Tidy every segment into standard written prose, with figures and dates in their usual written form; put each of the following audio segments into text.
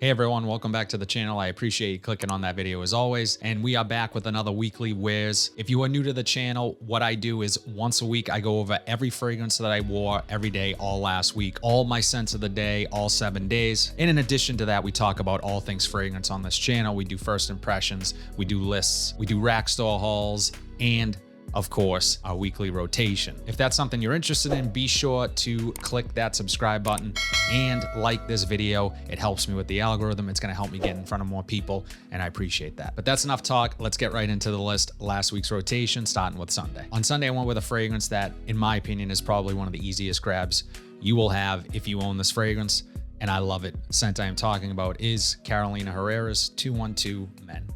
Hey everyone, welcome back to the channel. I appreciate you clicking on that video as always. And we are back with another weekly wears. If you are new to the channel, what I do is once a week, I go over every fragrance that I wore every day, all last week, all my scents of the day, all 7 days. And in addition to that, we talk about all things fragrance on this channel. We do first impressions, we do lists, we do rack store hauls, and of course, our weekly rotation. If that's something you're interested in, be sure to click that subscribe button and like this video. It helps me with the algorithm. It's gonna help me get in front of more people, and I appreciate that. But that's enough talk. Let's get right into the list. Last week's rotation, starting with Sunday. On Sunday, I went with a fragrance that, in my opinion, is probably one of the easiest grabs you will have if you own this fragrance, and I love it. The scent I am talking about is Carolina Herrera's 212 Men.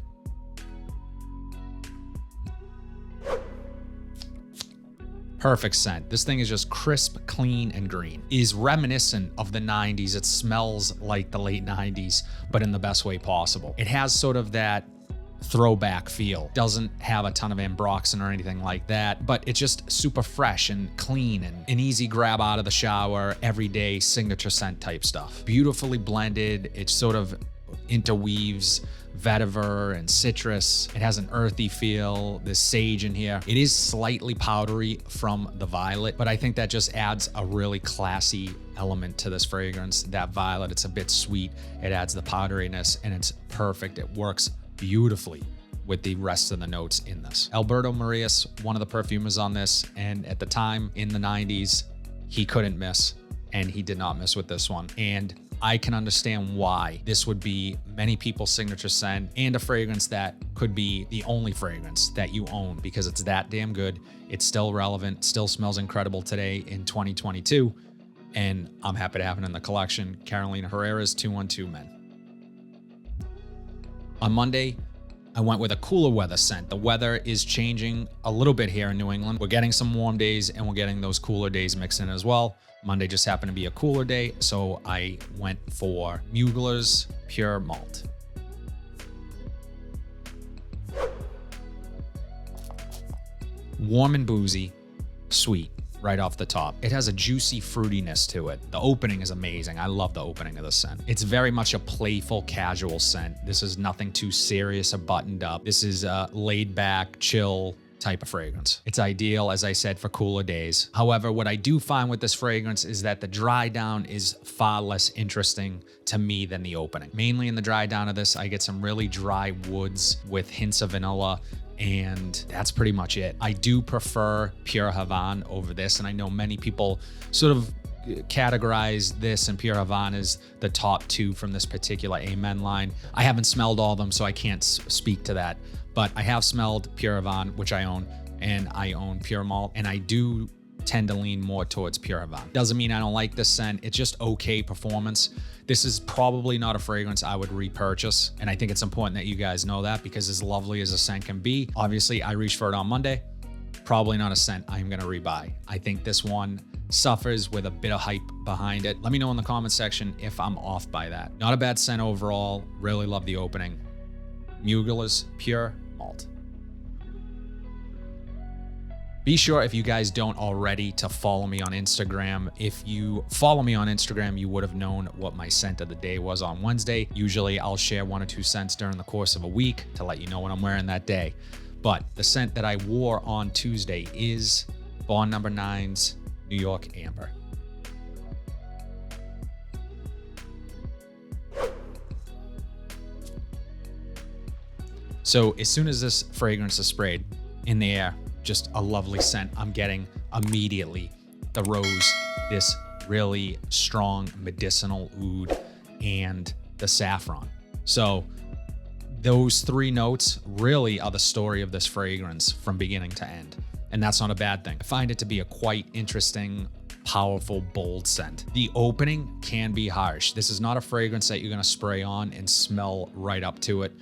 Perfect scent. This thing is just crisp, clean, and green. It is reminiscent of the 90s. It smells like the late 90s, but in the best way possible. It has sort of that throwback feel. Doesn't have a ton of ambroxan or anything like that, but it's just super fresh and clean and an easy grab out of the shower, everyday signature scent type stuff. Beautifully blended. It sort of interweaves vetiver and citrus. It has an earthy feel. There's sage in here. It is slightly powdery from the violet, but I think that just adds a really classy element to this fragrance. That violet, it's a bit sweet. It adds the powderiness, and it's perfect. It works beautifully with the rest of the notes in this. Alberto Marias, one of the perfumers on this, and at the time in the 90s, he couldn't miss, and he did not miss with this one. And I can understand why this would be many people's signature scent and a fragrance that could be the only fragrance that you own, because it's that damn good. It's still relevant, still smells incredible today in 2022. And I'm happy to have it in the collection. Carolina Herrera's 212 Men. On Monday, I went with a cooler weather scent. The weather is changing a little bit here in New England. We're getting some warm days and we're getting those cooler days mixed in as well. Monday just happened to be a cooler day, so I went for Mugler's Pure Malt. Warm and boozy, sweet right off the top. It has a juicy fruitiness to it. The opening is amazing. I love the opening of the scent. It's very much a playful, casual scent. This is nothing too serious or buttoned up. This is a laid back, chill type of fragrance. It's ideal, as I said, for cooler days. However, what I do find with this fragrance is that the dry down is far less interesting to me than the opening. Mainly in the dry down of this, I get some really dry woods with hints of vanilla, and that's pretty much it. I do prefer Pure Havane over this, and I know many people sort of categorize this and Pure Havane as the top two from this particular Amen line. I haven't smelled all of them, so I can't speak to that. But I have smelled Pure Havane, which I own, and I own Pure Malt, and I do tend to lean more towards Pure Havane. Doesn't mean I don't like this scent. It's just okay performance. This is probably not a fragrance I would repurchase, and I think it's important that you guys know that, because as lovely as a scent can be, obviously I reached for it on Monday. Probably not a scent I'm gonna rebuy. I think this one suffers with a bit of hype behind it. Let me know in the comment section if I'm off by that. Not a bad scent overall. Really love the opening. Mugler's Pure Malt. Be sure, if you guys don't already, to follow me on Instagram. If you follow me on Instagram, you would have known what my scent of the day was on Wednesday. Usually I'll share 1 or 2 scents during the course of a week to let you know what I'm wearing that day. But the scent that I wore on Tuesday is Bond No. 9's New York Amber. So as soon as this fragrance is sprayed in the air, just a lovely scent I'm getting immediately. The rose, this really strong medicinal oud, and the saffron. So those 3 notes really are the story of this fragrance from beginning to end. And that's not a bad thing. I find it to be a quite interesting, powerful, bold scent. The opening can be harsh. This is not a fragrance that you're gonna spray on and smell right up to it.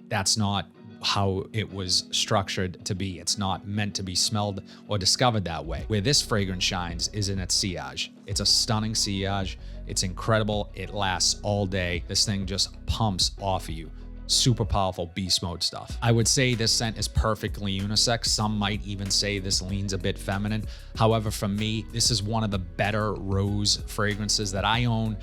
That's not how it was structured to be. It's not meant to be smelled or discovered that way. Where this fragrance shines is in its sillage. It's a stunning sillage. It's incredible. It lasts all day. This thing just pumps off of you. super powerful beast mode stuff. I would say this scent is perfectly unisex. Some might even say this leans a bit feminine. However, for me, this is one of the better rose fragrances that I own,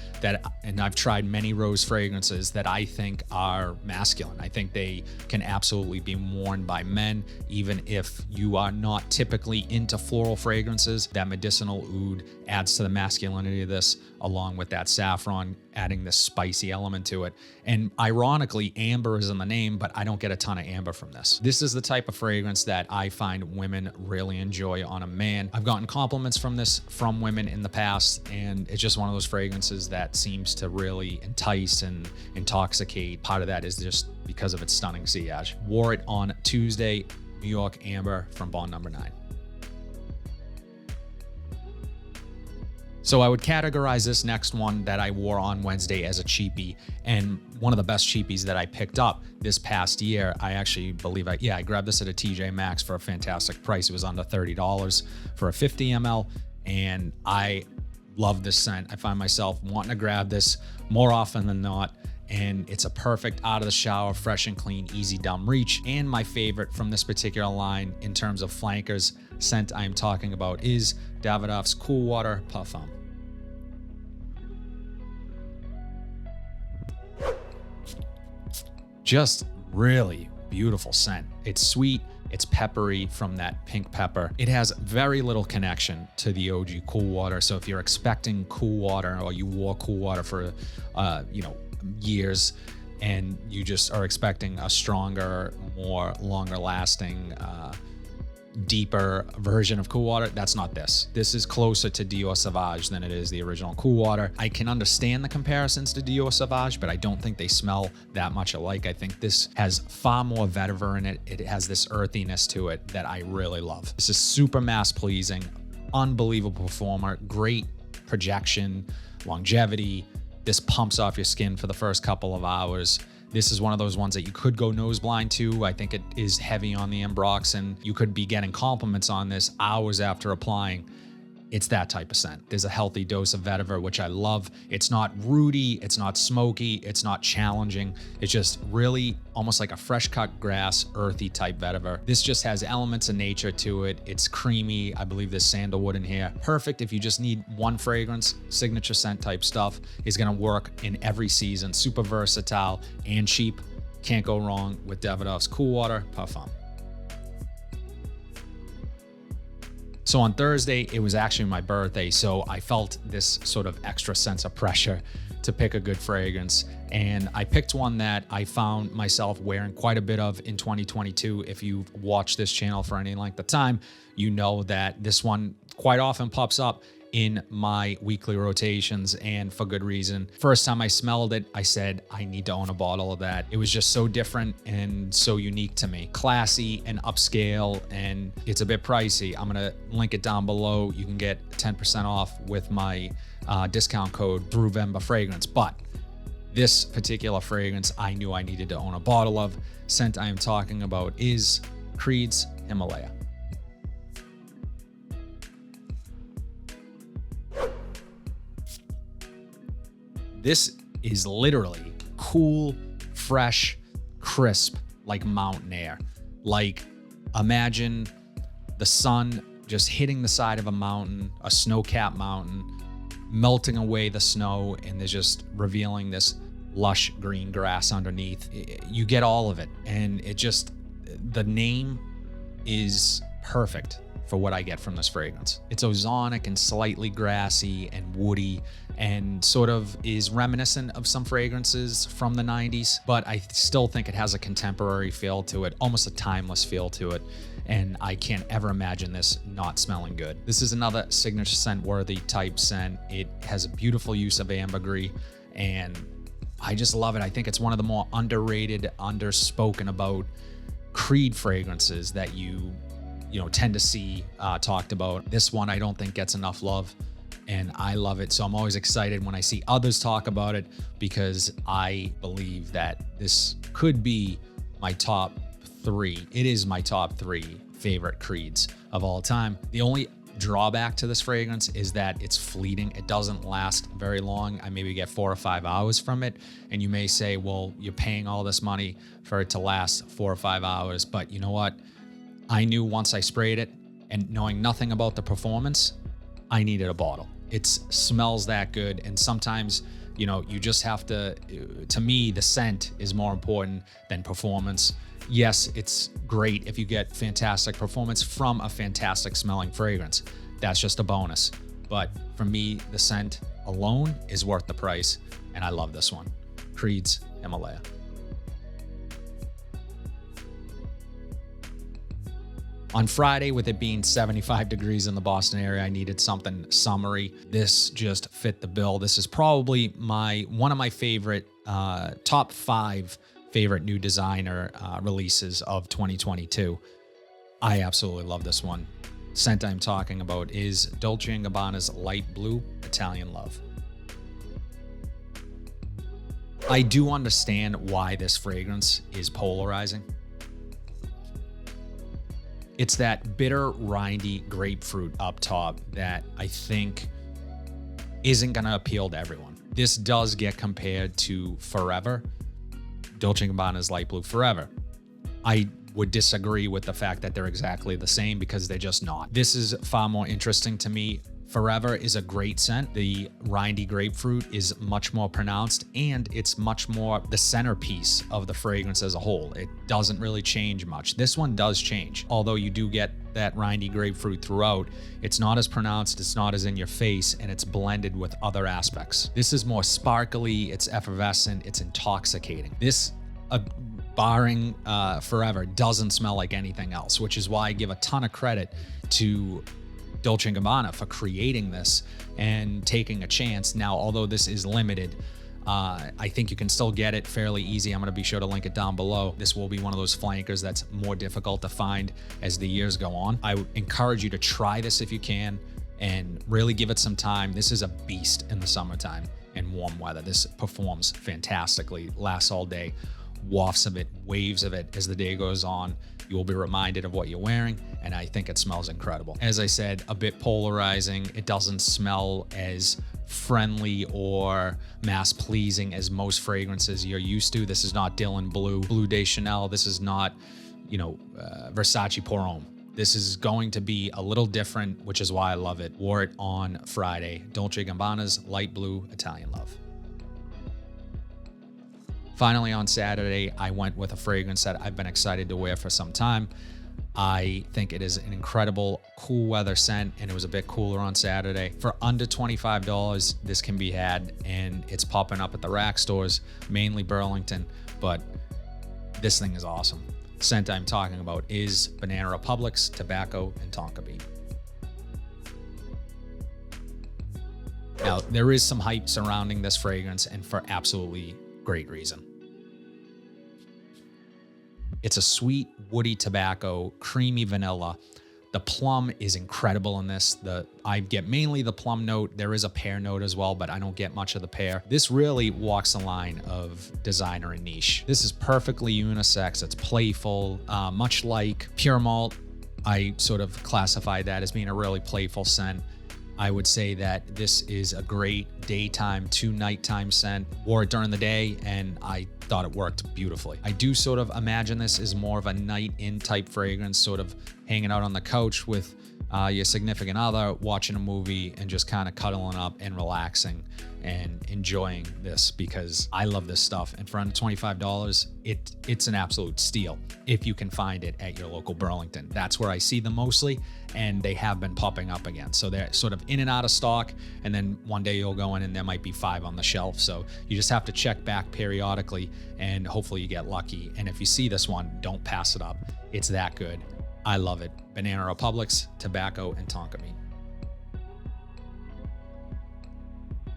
and I've tried many rose fragrances that I think are masculine. I think they can absolutely be worn by men, even if you are not typically into floral fragrances. That medicinal oud adds to the masculinity of this, along with that saffron adding this spicy element to it. And ironically, amber is in the name, but I don't get a ton of amber from this. This is the type of fragrance that I find women really enjoy on a man. I've gotten compliments from this from women in the past, and it's just one of those fragrances that seems to really entice and intoxicate. Part of that is just because of its stunning sillage. Wore it on Tuesday, New York Amber from Bond Number 9. So I would categorize this next one that I wore on Wednesday as a cheapie, and one of the best cheapies that I picked up this past year. I actually believe I grabbed this at a TJ Maxx for a fantastic price. It was under $30 for a 50 ml, and I love this scent. I find myself wanting to grab this more often than not, and it's a perfect out of the shower, fresh and clean, easy dumb reach. And my favorite from this particular line in terms of flankers scent I am talking about is Davidoff's Cool Water Parfum. Just really beautiful scent. It's sweet, it's peppery from that pink pepper. It has very little connection to the OG Cool Water. So if you're expecting Cool Water, or you wore Cool Water for years, and you just are expecting a stronger, more longer lasting, deeper version of Cool Water, that's not this. This is closer to Dior Sauvage than it is the original Cool Water. I can understand the comparisons to Dior Sauvage, but I don't think they smell that much alike. I think this has far more vetiver in it. It has this earthiness to it that I really love. This is super mass pleasing, unbelievable performer, great projection, longevity. This pumps off your skin for the first couple of hours. This is one of those ones that you could go nose blind to. I think it is heavy on the ambroxan. You could be getting compliments on this hours after applying. It's that type of scent. There's a healthy dose of vetiver, which I love. It's not rooty, it's not smoky, it's not challenging. It's just really almost like a fresh cut grass, earthy type vetiver. This just has elements of nature to it. It's creamy. I believe there's sandalwood in here. Perfect if you just need one fragrance. Signature scent type stuff is gonna work in every season. Super versatile and cheap. Can't go wrong with Davidoff's Cool Water Parfum. So on Thursday, it was actually my birthday, so I felt this sort of extra sense of pressure to pick a good fragrance. And I picked one that I found myself wearing quite a bit of in 2022. If you've watched this channel for any length of time, you know that this one quite often pops up in my weekly rotations, and for good reason. First time I smelled it, I said, I need to own a bottle of that. It was just so different and so unique to me. Classy and upscale, and it's a bit pricey. I'm gonna link it down below. You can get 10% off with my discount code through Vemba Fragrance. But this particular fragrance, I knew I needed to own a bottle of. Scent I am talking about is Creed's Himalaya. This is literally cool, fresh, crisp, like mountain air. Like, imagine the sun just hitting the side of a mountain, a snow-capped mountain, melting away the snow, and there's just revealing this lush green grass underneath. You get all of it, and it just, the name is perfect for what I get from this fragrance. It's ozonic and slightly grassy and woody, and sort of is reminiscent of some fragrances from the 90s, but I still think it has a contemporary feel to it, almost a timeless feel to it, and I can't ever imagine this not smelling good. This is another signature scent worthy type scent. It has a beautiful use of ambergris, and I just love it. I think it's one of the more underrated, underspoken about Creed fragrances that you tend to see talked about. This one I don't think gets enough love, and I love it. So I'm always excited when I see others talk about it, because I believe that this could be my top 3. It is my top 3 favorite Creeds of all time. The only drawback to this fragrance is that it's fleeting. It doesn't last very long. I maybe get 4 or 5 hours from it. And you may say, well, you're paying all this money for it to last 4 or 5 hours. But you know what? I knew once I sprayed it, and knowing nothing about the performance, I needed a bottle. It smells that good. And sometimes, you know, you just have to me, the scent is more important than performance. Yes, it's great if you get fantastic performance from a fantastic smelling fragrance. That's just a bonus. But for me, the scent alone is worth the price. And I love this one. Creed's Himalaya. On Friday, with it being 75 degrees in the Boston area, I needed something summery. This just fit the bill. This is probably one of my favorite, top 5 favorite new designer releases of 2022. I absolutely love this one. Scent I'm talking about is Dolce & Gabbana's Light Blue Italian Love. I do understand why this fragrance is polarizing. It's that bitter, rindy grapefruit up top that I think isn't gonna appeal to everyone. This does get compared to Forever, Dolce & Gabbana's Light Blue Forever. I would disagree with the fact that they're exactly the same because they're just not. This is far more interesting to me. Forever is a great scent. The rindy grapefruit is much more pronounced, and it's much more the centerpiece of the fragrance as a whole. It doesn't really change much. This one does change. Although you do get that rindy grapefruit throughout, it's not as pronounced, it's not as in your face, and it's blended with other aspects. This is more sparkly, it's effervescent, it's intoxicating. This, barring Forever, doesn't smell like anything else, which is why I give a ton of credit to Dolce & Gabbana for creating this and taking a chance. Now, although this is limited, I think you can still get it fairly easy. I'm going to be sure to link it down below. This will be one of those flankers that's more difficult to find as the years go on. I would encourage you to try this if you can and really give it some time. This is a beast in the summertime and warm weather. This performs fantastically, lasts all day. Wafts of it, waves of it as the day goes on. You will be reminded of what you're wearing, and I think it smells incredible. As I said, a bit polarizing. It doesn't smell as friendly or mass-pleasing as most fragrances you're used to. This is not Dylan Blue, Bleu de Chanel. This is not, Versace Pour Homme. This is going to be a little different, which is why I love it. Wore it on Friday. Dolce & Gabbana's Light Blue Italian Love. Finally, on Saturday, I went with a fragrance that I've been excited to wear for some time. I think it is an incredible cool weather scent, and it was a bit cooler on Saturday. For under $25, this can be had, and it's popping up at the rack stores, mainly Burlington, but this thing is awesome. The scent I'm talking about is Banana Republic's Tobacco and Tonka Bean. Now, there is some hype surrounding this fragrance, and for absolutely great reason. It's a sweet, woody tobacco, creamy vanilla. The plum is incredible in this. I get mainly the plum note. There is a pear note as well, but I don't get much of the pear. This really walks the line of designer and niche. This is perfectly unisex. It's playful, much like Pure Malt. I sort of classify that as being a really playful scent. I would say that this is a great daytime to nighttime scent. Wore it during the day and I thought it worked beautifully. I do sort of imagine this is more of a night in type fragrance, sort of hanging out on the couch with your significant other, watching a movie and just kind of cuddling up and relaxing and enjoying this, because I love this stuff. And for under $25, it's an absolute steal if you can find it at your local Burlington. That's where I see them mostly, and they have been popping up again. So they're sort of in and out of stock, and then one day you'll go in and there might be 5 on the shelf. So you just have to check back periodically, and hopefully you get lucky. And if you see this one, don't pass it up. It's that good. I love it. Banana Republic's Tobacco and Tonka Bean.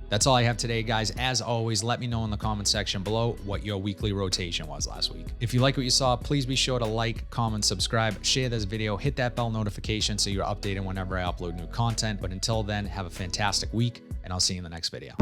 That's all I have today, guys. As always, let me know in the comment section below what your weekly rotation was last week. If you like what you saw, please be sure to like, comment, subscribe, share this video, hit that bell notification so you're updated whenever I upload new content. But until then, have a fantastic week, and I'll see you in the next video.